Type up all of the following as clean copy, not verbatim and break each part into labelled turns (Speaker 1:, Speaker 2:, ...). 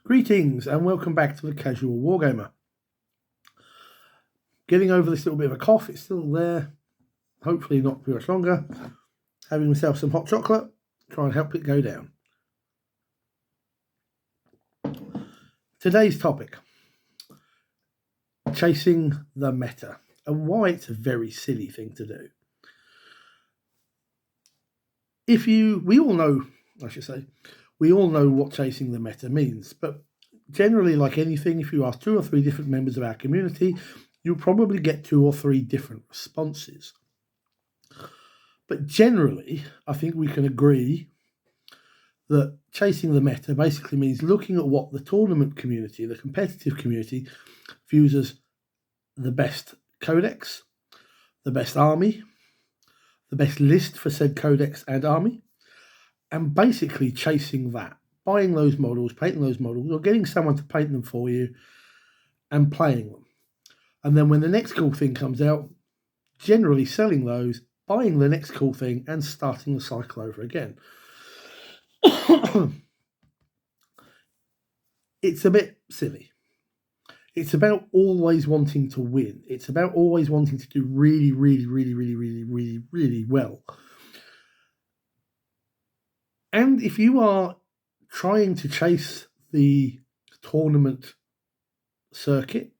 Speaker 1: Greetings and welcome back to the Casual Wargamer. Getting over this little bit of a cough, it's still there, hopefully not too much longer. Having myself some hot chocolate, try and help it go down. Today's topic, chasing the meta, and why it's a very silly thing to do. We all know what chasing the meta means, but generally, like anything, if you ask 2 or 3 different members of our community, you'll probably get 2 or 3 different responses. But generally, I think we can agree that chasing the meta basically means looking at what the tournament community, the competitive community, views as the best codex, the best army, the best list for said codex and army, and basically chasing that, buying those models, painting those models, or getting someone to paint them for you and playing them. And then when the next cool thing comes out, generally selling those, buying the next cool thing, and starting the cycle over again. It's a bit silly. It's about always wanting to win. It's about always wanting to do really, really, really, really, really, really, really well. And if you are trying to chase the tournament circuit,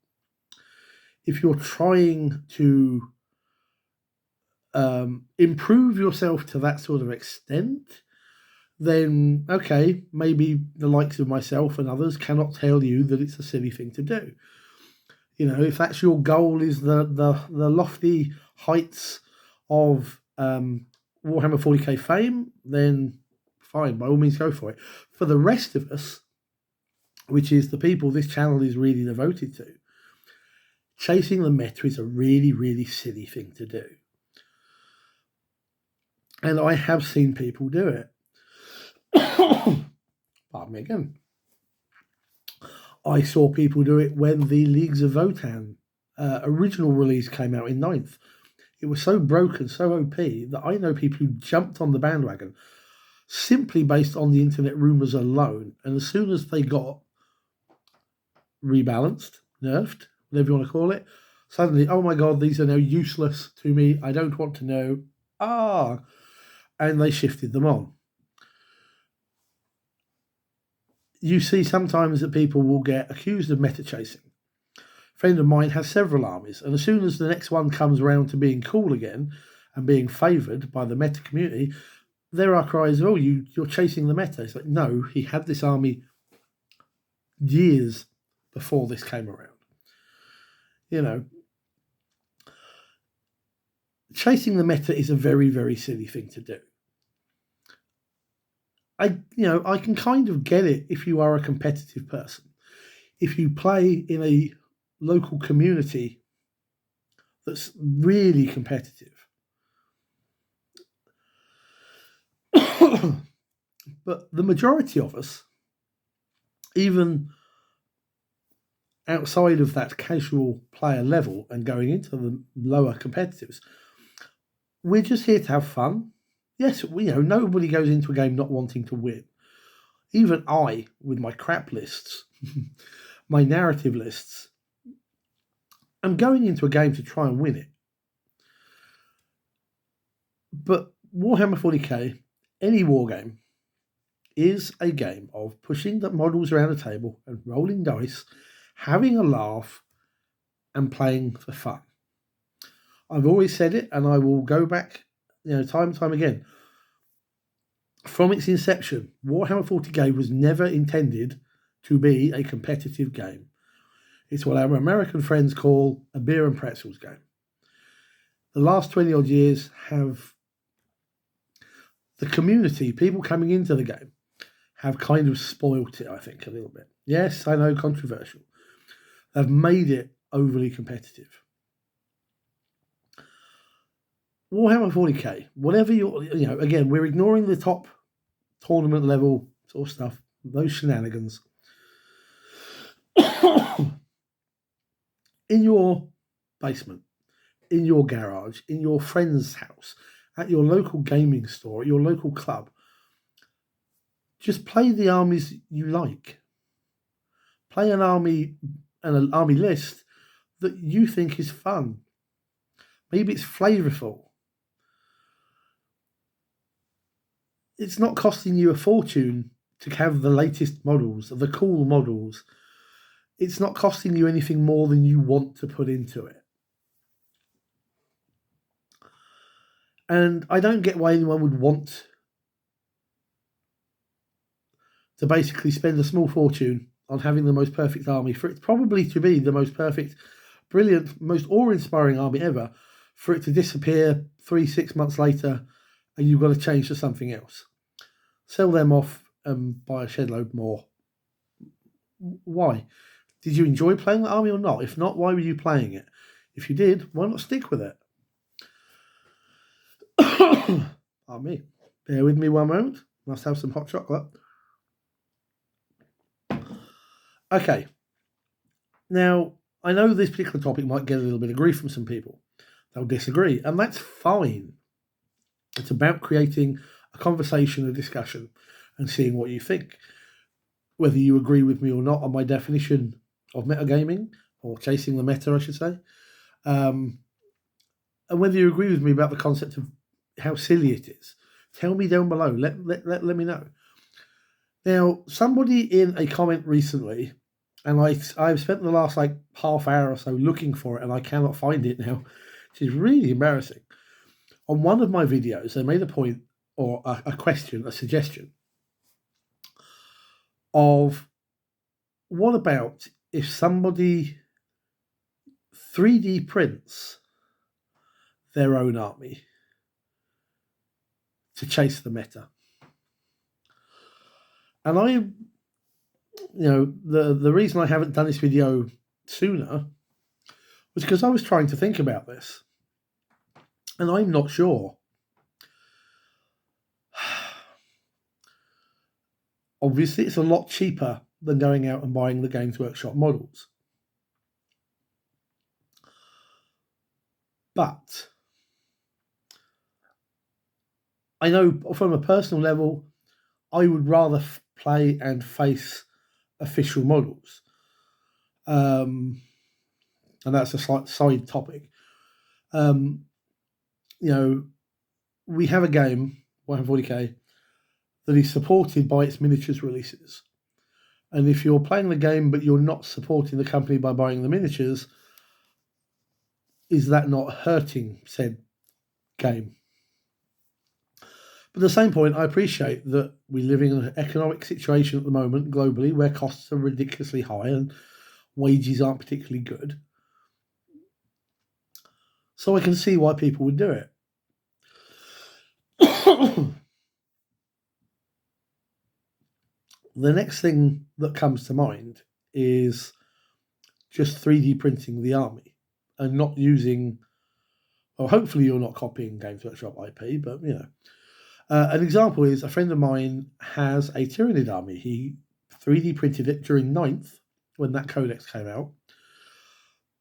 Speaker 1: if you're trying to improve yourself to that sort of extent, then okay, maybe the likes of myself and others cannot tell you that it's a silly thing to do. You know, if that's your goal, is the lofty heights of Warhammer 40k fame, then fine, by all means go for it. For the rest of us, which is the people this channel is really devoted to, chasing the meta is a really, really silly thing to do. And I have seen people do it. Pardon me again. I saw people do it when the Leagues of Votann original release came out in 9th. It was so broken, so OP, that I know people who jumped on the bandwagon simply based on the internet rumours alone. And as soon as they got rebalanced, nerfed, whatever you want to call it, suddenly, oh my God, these are now useless to me. I don't want to know. And they shifted them on. You see sometimes that people will get accused of meta chasing. A friend of mine has several armies, and as soon as the next one comes around to being cool again and being favoured by the meta community, there are cries, oh, you're chasing the meta. It's like, no, he had this army years before this came around. You know, chasing the meta is a very, very silly thing to do. I can kind of get it if you are a competitive person. If you play in a local community that's really competitive. But the majority of us, even outside of that casual player level and going into the lower competitives, we're just here to have fun. Yes, nobody goes into a game not wanting to win. Even I, with my crap lists, my narrative lists, I'm going into a game to try and win it. But Warhammer 40k, any war game, is a game of pushing the models around the table and rolling dice, having a laugh, and playing for fun. I've always said it, and I will go back, time and time again. From its inception, Warhammer 40k was never intended to be a competitive game. It's what our American friends call a beer and pretzels game. The last 20 odd years have the community, people coming into the game, have kind of spoilt it, I think, a little bit. Yes, I know, controversial. They've made it overly competitive. Warhammer 40k, whatever again, we're ignoring the top tournament level sort of stuff, those shenanigans. In your basement, in your garage, in your friend's house, at your local gaming store, at your local club, just play the armies you like. Play an army and an army list that you think is fun. Maybe it's flavorful. It's not costing you a fortune to have the latest models, the cool models. It's not costing you anything more than you want to put into it. And I don't get why anyone would want to basically spend a small fortune on having the most perfect army for it probably to be the most perfect, brilliant, most awe-inspiring army ever, for it to disappear 3-6 months later and you've got to change to something else. Sell them off and buy a shed load more. Why? Did you enjoy playing the army or not? If not, why were you playing it? If you did, why not stick with it? Pardon me. Bear with me one moment. Must have some hot chocolate. Okay. Now, I know this particular topic might get a little bit of grief from some people. They'll disagree, and that's fine. It's about creating a conversation, a discussion, and seeing what you think. Whether you agree with me or not on my definition of metagaming, or chasing the meta, I should say. And whether you agree with me about the concept of how silly it is. Tell me down below. Let me know. Now, somebody in a comment recently, and I've spent the last half hour or so looking for it, and I cannot find it now, which is really embarrassing. On one of my videos, they made a point, or a question, a suggestion, of what about if somebody 3D prints their own army to chase the meta? And the reason I haven't done this video sooner was because I was trying to think about this, and I'm not sure. Obviously, it's a lot cheaper than going out and buying the Games Workshop models. But I know from a personal level, I would rather play and face official models. And that's a side topic. We have a game, Warhammer 40k, that is supported by its miniatures releases. And if you're playing the game but you're not supporting the company by buying the miniatures, is that not hurting said game? But at the same point, I appreciate that we're living in an economic situation at the moment globally where costs are ridiculously high and wages aren't particularly good. So I can see why people would do it. The next thing that comes to mind is just 3D printing the army and not using, well, hopefully you're not copying Games Workshop IP, but an example is a friend of mine has a Tyranid army. He 3D printed it during 9th when that codex came out,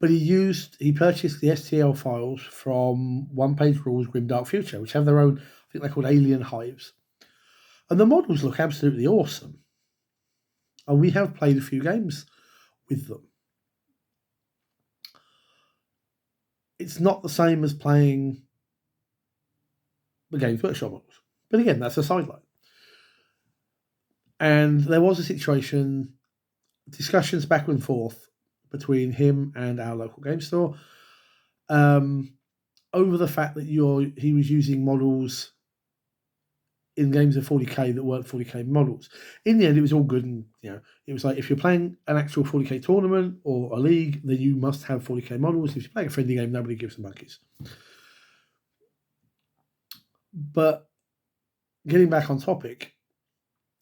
Speaker 1: but he purchased the STL files from One Page Rules Grimdark Future, which have their own, I think they're called alien hives, and the models look absolutely awesome. And we have played a few games with them. It's not the same as playing the Games Workshop models. But again, that's a sideline. And there was a situation, discussions back and forth between him and our local game store over the fact that he was using models in games of 40k that weren't 40k models. In the end, it was all good, and it was like if you're playing an actual 40k tournament or a league, then you must have 40k models. If you're playing a friendly game, nobody gives a monkeys. But getting back on topic,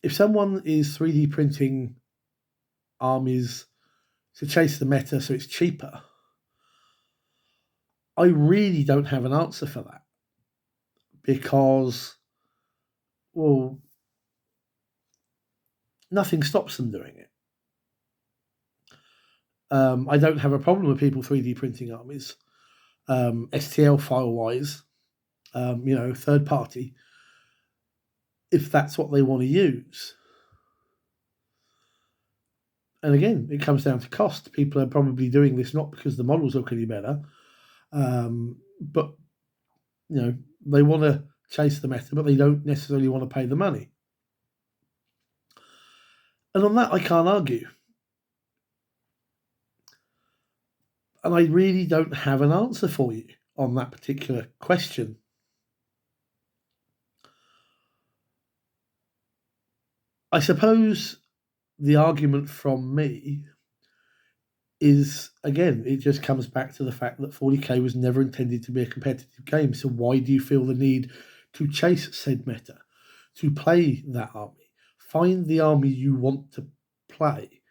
Speaker 1: if someone is 3D printing armies to chase the meta so it's cheaper, I really don't have an answer for that, because, well, nothing stops them doing it. I don't have a problem with people 3D printing armies, STL file-wise, third party, if that's what they want to use. And again, it comes down to cost. People are probably doing this not because the models look any better, but they want to chase the meta, but they don't necessarily want to pay the money. And on that, I can't argue. And I really don't have an answer for you on that particular question. I suppose the argument from me is, again, it just comes back to the fact that 40k was never intended to be a competitive game. So why do you feel the need to chase said meta, to play that army? Find the army you want to play.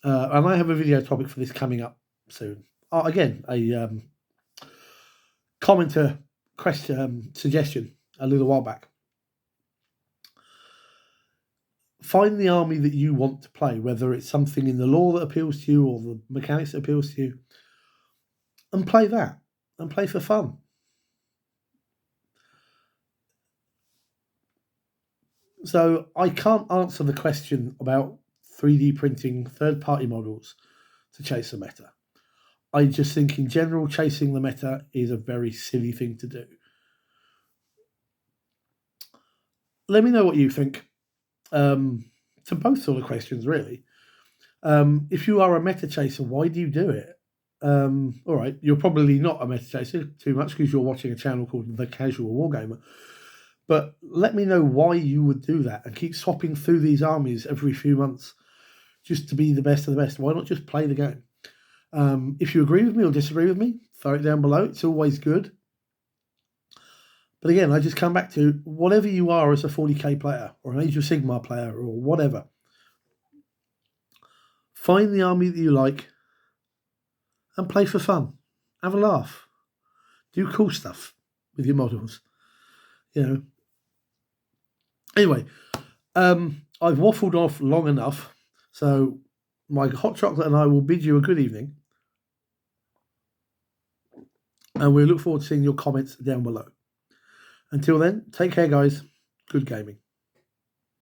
Speaker 1: And I have a video topic for this coming up soon. Again, a commenter question suggestion a little while back. Find the army that you want to play, whether it's something in the lore that appeals to you or the mechanics that appeals to you, and play that, and play for fun. So I can't answer the question about 3D printing third-party models to chase the meta. I just think in general, chasing the meta is a very silly thing to do. Let me know what you think. To both sort of questions, really. If you are a meta chaser, why do you do it? All right, you're probably not a meta chaser too much because you're watching a channel called The Casual Wargamer. But let me know why you would do that and keep swapping through these armies every few months just to be the best of the best. Why not just play the game? If you agree with me or disagree with me, throw it down below. It's always good. But again, I just come back to whatever you are as a 40k player or an Age of Sigmar player or whatever. Find the army that you like and play for fun. Have a laugh. Do cool stuff with your models. Anyway, I've waffled off long enough. So my hot chocolate and I will bid you a good evening. And we look forward to seeing your comments down below. Until then, take care, guys. Good gaming.